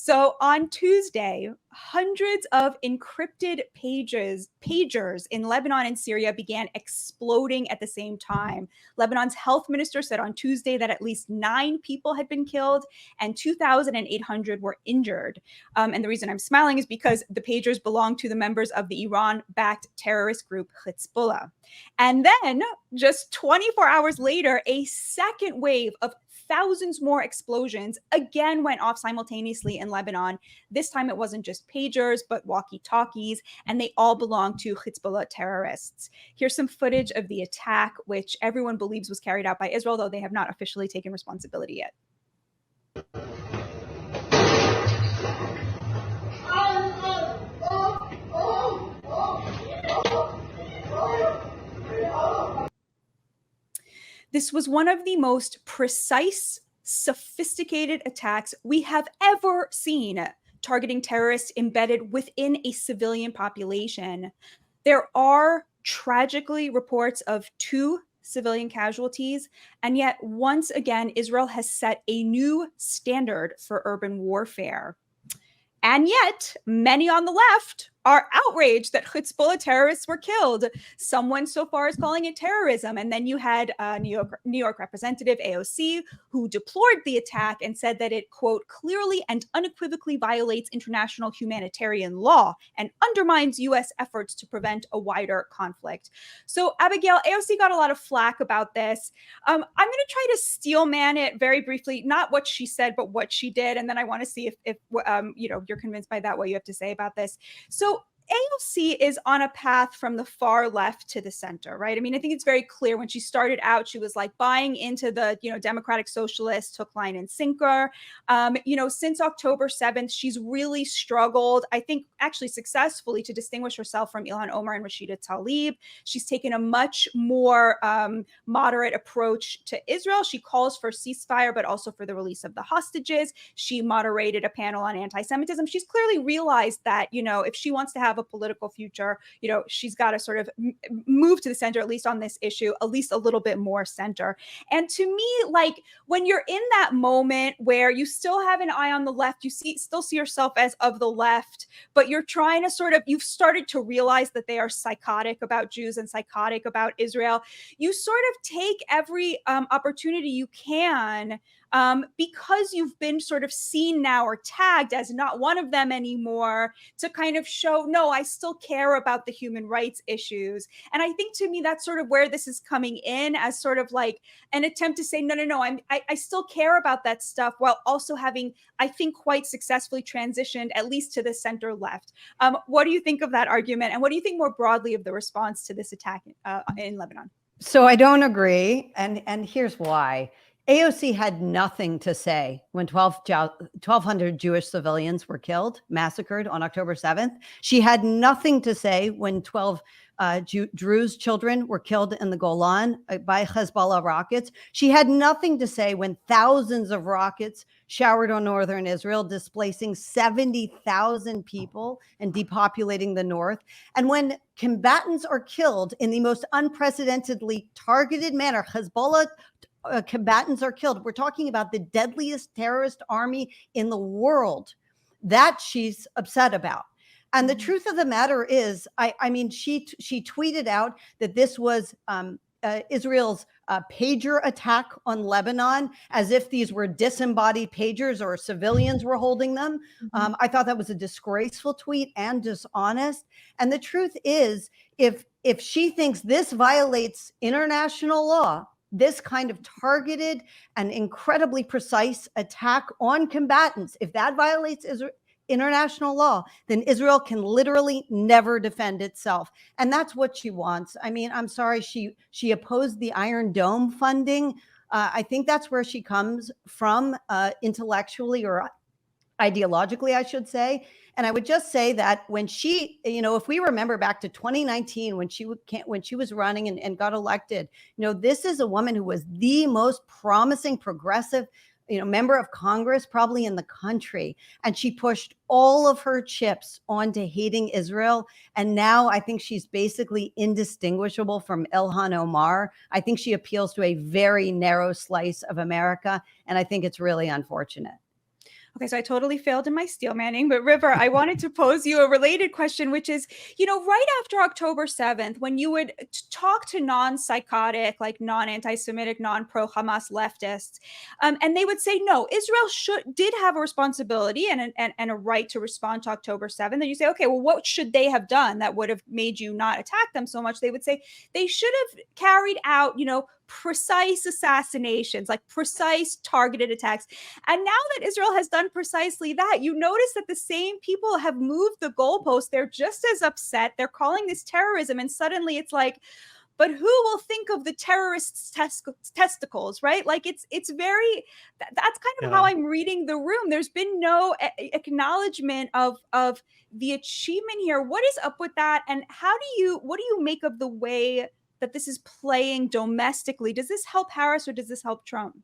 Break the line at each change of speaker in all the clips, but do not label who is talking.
So on Tuesday, hundreds of encrypted pagers in Lebanon and Syria began exploding at the same time. Lebanon's health minister said on Tuesday that at least 9 people had been killed and 2,800 were injured. And the reason I'm smiling is because the pagers belong to the members of the Iran-backed terrorist group Hezbollah. And then just 24 hours later, a second wave of thousands more explosions again went off simultaneously in Lebanon. This time it wasn't just pagers, but walkie-talkies, and they all belong to Hezbollah terrorists. Here's some footage of the attack, which everyone believes was carried out by Israel, though they have not officially taken responsibility yet. This was one of the most precise, sophisticated attacks we have ever seen, targeting terrorists embedded within a civilian population. There are tragically reports of 2 civilian casualties, and yet once again, Israel has set a new standard for urban warfare. And yet, many on the left are outraged that Hezbollah terrorists were killed. Someone so far is calling it terrorism. And then you had New York Representative AOC, who deplored the attack and said that it, quote, clearly and unequivocally violates international humanitarian law and undermines U.S. efforts to prevent a wider conflict. So, Abigail, AOC got a lot of flack about this. I'm going to try to steel man it very briefly, not what she said, but what she did. And then I want to see if you're convinced by that, what you have to say about this. So AOC is on a path from the far left to the center, right? I mean, I think it's very clear when she started out, she was like buying into the, Democratic Socialists, hook, line, and sinker. Since October 7th, she's really struggled, I think actually successfully, to distinguish herself from Ilhan Omar and Rashida Tlaib. She's taken a much more moderate approach to Israel. She calls for ceasefire, but also for the release of the hostages. She moderated a panel on anti-Semitism. She's clearly realized that, if she wants to have a political future, she's got to sort of move to the center, at least on this issue, at least a little bit more center. And to me, like when you're in that moment where you still have an eye on the left, you still see yourself as of the left, but you're trying to you've started to realize that they are psychotic about Jews and psychotic about Israel. You sort of take every opportunity you can because you've been sort of seen now or tagged as not one of them anymore, to kind of show, no, I still care about the human rights issues. And I think to me, that's sort of where this is coming in, as sort of like an attempt to say, no, I still care about that stuff, while also having, I think, quite successfully transitioned at least to the center left. What do you think of that argument? And what do you think more broadly of the response to this attack in Lebanon?
So I don't agree. And here's why. AOC had nothing to say when 1,200 Jewish civilians were killed, massacred on October 7th. She had nothing to say when 12 Druze children were killed in the Golan by Hezbollah rockets. She had nothing to say when thousands of rockets showered on northern Israel, displacing 70,000 people and depopulating the north. And when combatants are killed in the most unprecedentedly targeted manner, Hezbollah combatants are killed. We're talking about the deadliest terrorist army in the world. That she's upset about. And the truth of the matter is, I mean, she tweeted out that this was Israel's pager attack on Lebanon, as if these were disembodied pagers or civilians were holding them. I thought that was a disgraceful tweet and dishonest. And the truth is, if she thinks this violates international law, this kind of targeted and incredibly precise attack on combatants, if that violates international law, then Israel can literally never defend itself. And that's what she wants. I mean, I'm sorry, she opposed the Iron Dome funding. I think that's where she comes from intellectually or ideologically, I should say. And I would just say that when she, if we remember back to 2019, when she was running and got elected, this is a woman who was the most promising progressive, member of Congress probably in the country. And she pushed all of her chips onto hating Israel. And now I think she's basically indistinguishable from Ilhan Omar. I think she appeals to a very narrow slice of America. And I think it's really unfortunate.
Okay, so I totally failed in my steel manning, but River, I wanted to pose you a related question, which is, right after October 7th, when you would talk to non-psychotic, like non-anti-Semitic, non-pro-Hamas leftists, and they would say, no, Israel did have a responsibility and a right to respond to October 7th. And you say, okay, well, what should they have done that would have made you not attack them so much? They would say they should have carried out, precise assassinations, like precise targeted attacks. And now that Israel has done precisely that, you notice that the same people have moved the goalpost. They're just as upset. They're calling this terrorism. And suddenly it's like, but who will think of the terrorists' testicles, right? Like it's very, that's kind of how I'm reading the room. There's been no acknowledgement of the achievement here. What is up with that? And what do you make of the way that this is playing domestically? Does this help Harris or does this help Trump?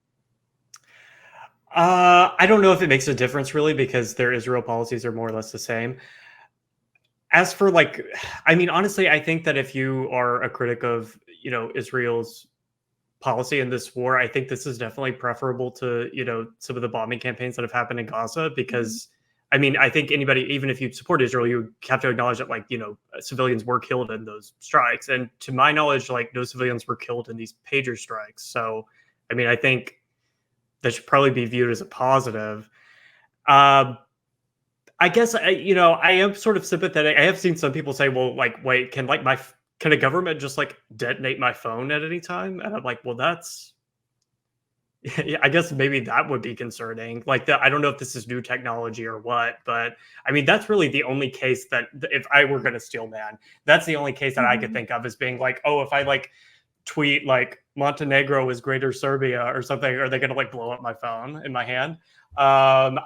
I don't know if it makes a difference really, because their Israel policies are more or less the same. As for honestly, I think that if you are a critic of, Israel's policy in this war, I think this is definitely preferable to, some of the bombing campaigns that have happened in Gaza, because I think anybody, even if you support Israel, you have to acknowledge that civilians were killed in those strikes. And to my knowledge, no civilians were killed in these pager strikes. So, I think that should probably be viewed as a positive. I guess, I am sort of sympathetic. I have seen some people say, well, wait, can a government just detonate my phone at any time? And I'm like, well, that's, yeah, I guess maybe that would be concerning. I don't know if this is new technology or what, but that's really the only case that if I were going to steal man, that's the only case that I could think of as being oh, if I tweet Montenegro is greater Serbia or something, are they going to blow up my phone in my hand? But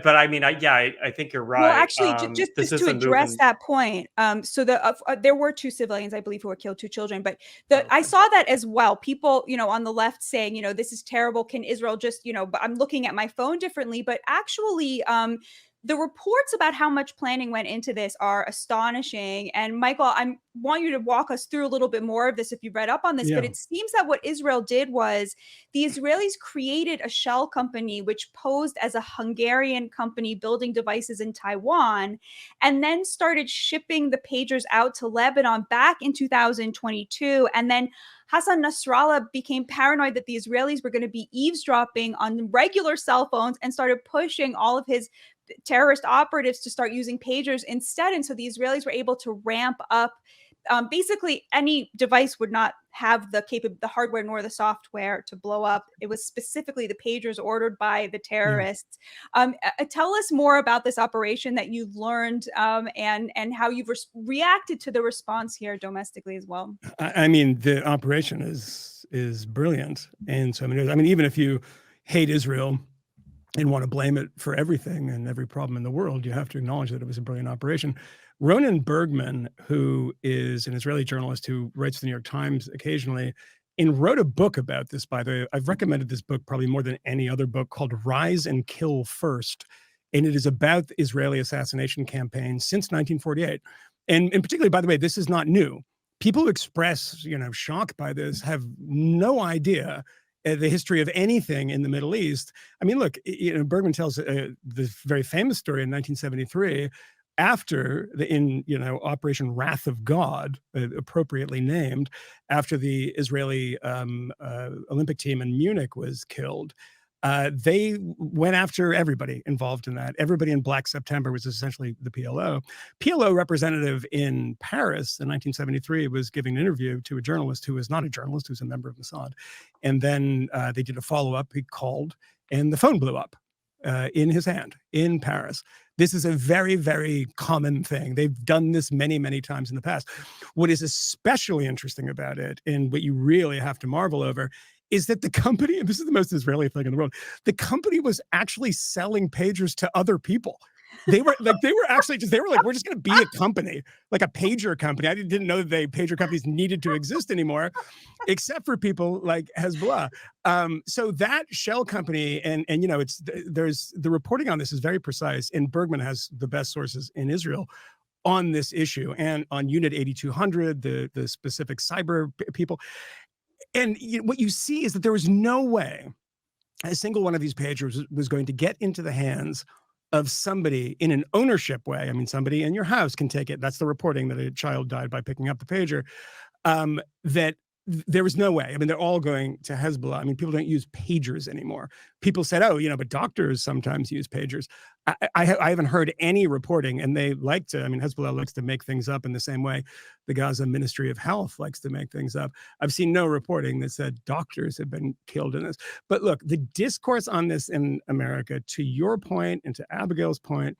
I think you're right.
Well, actually, just to address that point, so there were 2 civilians, I believe, who were killed, 2 children. But I saw that as well. People, on the left saying, this is terrible. Can Israel just, but I'm looking at my phone differently. But actually, the reports about how much planning went into this are astonishing. And Michael, I want you to walk us through a little bit more of this if you've read up on this. Yeah. But it seems that what Israel did was the Israelis created a shell company which posed as a Hungarian company building devices in Taiwan, and then started shipping the pagers out to Lebanon back in 2022. And then Hassan Nasrallah became paranoid that the Israelis were going to be eavesdropping on regular cell phones and started pushing all of his terrorist operatives to start using pagers instead. And so the Israelis were able to ramp up. Basically, any device would not have the hardware nor the software to blow up. It was specifically the pagers ordered by the terrorists. Tell us more about this operation that you've learned and how you've reacted to the response here domestically as well.
The operation is brilliant. And so, even if you hate Israel and want to blame it for everything and every problem in the world, you have to acknowledge that it was a brilliant operation. Ronan Bergman, who is an Israeli journalist who writes for the New York Times occasionally, and wrote a book about this, by the way. I've recommended this book probably more than any other book, called Rise and Kill First. And it is about the Israeli assassination campaign since 1948. And particularly, by the way, this is not new. People who express, shock by this have no idea the history of anything in the Middle East. Look, Bergman tells the very famous story in 1973, after Operation Wrath of God, appropriately named, after the Israeli Olympic team in Munich was killed. They went after everybody involved in that. Everybody in Black September was essentially the PLO. PLO representative in Paris in 1973 was giving an interview to a journalist who was not a journalist, who was a member of Mossad. And then they did a follow-up. He called, and the phone blew up in his hand in Paris. This is a very, very common thing. They've done this many, many times in the past. What is especially interesting about it, and what you really have to marvel over, is that the company, and this is the most Israeli thing in the world, the company was actually selling pagers to other people. They were like, we're just going to be a company, like a pager company. I didn't know that pager companies needed to exist anymore, except for people like Hezbollah. So that shell company, and there's the reporting on this is very precise, and Bergman has the best sources in Israel on this issue, and on Unit 8200, the specific cyber people. And what you see is that there was no way a single one of these pagers was going to get into the hands of somebody in an ownership way. I mean, somebody in your house can take it. That's the reporting, that a child died by picking up the pager. That there was no way. I mean, they're all going to Hezbollah. I mean, people don't use pagers anymore. People said, oh, but doctors sometimes use pagers. I haven't heard any reporting, and they like to, I mean, Hezbollah likes to make things up in the same way the Gaza Ministry of Health likes to make things up. I've seen no reporting that said doctors have been killed in this. But look, the discourse on this in America, to your point and to Abigail's point,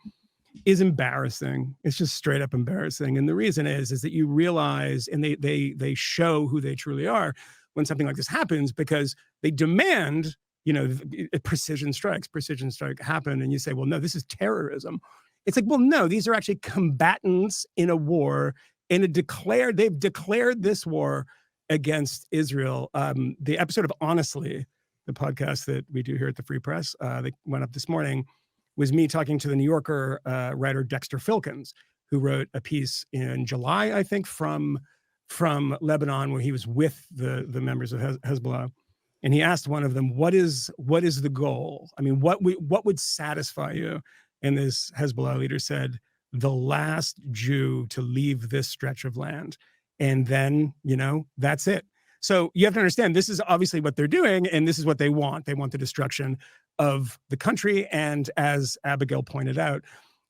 is embarrassing. It's just straight up embarrassing. And the reason is that you realize, and they show who they truly are when something like this happens, because they demand, precision strike happen. And you say, well, no, this is terrorism. It's like, well, no, these are actually combatants in a war, they've declared this war against Israel. The episode of Honestly, the podcast that we do here at the Free Press, that went up this morning, was me talking to the New Yorker writer Dexter Filkins, who wrote a piece in July, I think, from Lebanon, where he was with the members of Hezbollah, and he asked one of them, "What is the goal? I mean, what would satisfy you?" And this Hezbollah leader said, "The last Jew to leave this stretch of land, and then that's it." So you have to understand, this is obviously what they're doing, and this is what they want. They want the destruction of the country. And as Abigail pointed out,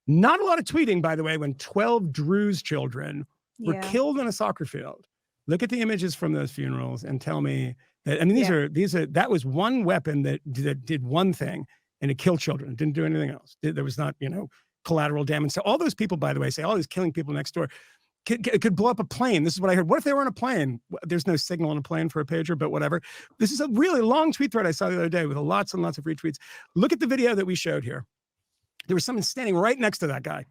not a lot of tweeting, by the way, when 12 Druze children were killed on a soccer field. Look at the images from those funerals and tell me that, I mean, that was one weapon that did one thing, and it killed children. It didn't do anything else. There was not, collateral damage. So all those people, by the way, say, oh, he's killing people next door. It could blow up a plane. This is what I heard. What if they were on a plane? There's no signal on a plane for a pager, but whatever. This is a really long tweet thread I saw the other day with lots and lots of retweets. Look at the video that we showed here. There was someone standing right next to that guy,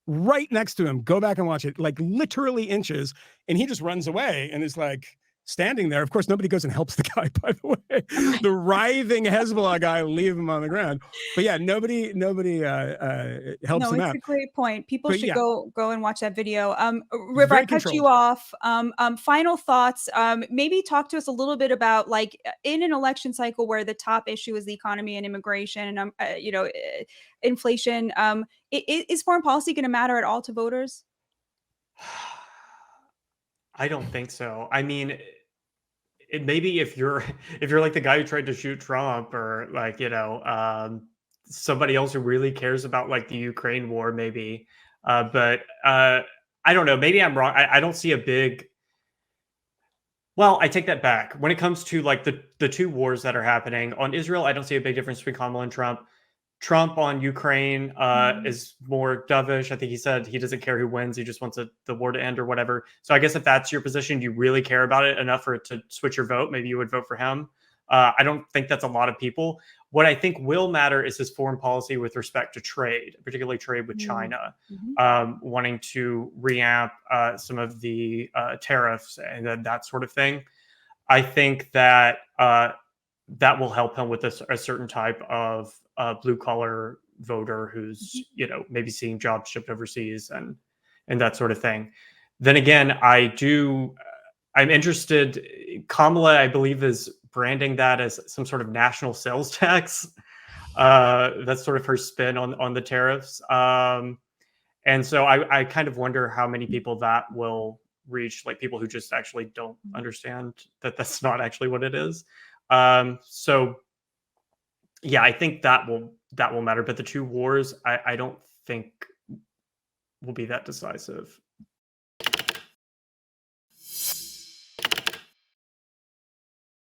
right next to him. Go back and watch it, like literally inches. And he just runs away and is like standing there. Of course, nobody goes and helps the guy, by the way. The writhing Hezbollah guy, leave him on the ground. But yeah, nobody helps him out.
No, it's a great point. People should go and watch that video. River, I cut you off. Final thoughts. Maybe talk to us a little bit about, like, in an election cycle where the top issue is the economy and immigration and inflation. Is foreign policy going to matter at all to voters?
I don't think so. I mean, maybe if you're like the guy who tried to shoot Trump, or like, somebody else who really cares about like the Ukraine war, maybe. But I don't know. Maybe I'm wrong. I don't see a big. Well, I take that back. When it comes to like the two wars that are happening on Israel, I don't see a big difference between Kamala and Trump. Trump on Ukraine is more dovish. I think he said he doesn't care who wins. He just wants the war to end or whatever. So I guess if that's your position, you really care about it enough for it to switch your vote. Maybe you would vote for him. I don't think that's a lot of people. What I think will matter is his foreign policy with respect to trade, particularly trade with China, wanting to reamp some of the tariffs and that sort of thing. I think that that will help him with a certain type of blue collar voter who's, maybe seeing jobs shipped overseas and that sort of thing. Then again, I'm interested. Kamala, I believe, is branding that as some sort of national sales tax. That's sort of her spin on the tariffs. And so I kind of wonder how many people that will reach, like people who just actually don't understand that that's not actually what it is. So yeah, I think that will matter. But the two wars, I don't think will be that decisive.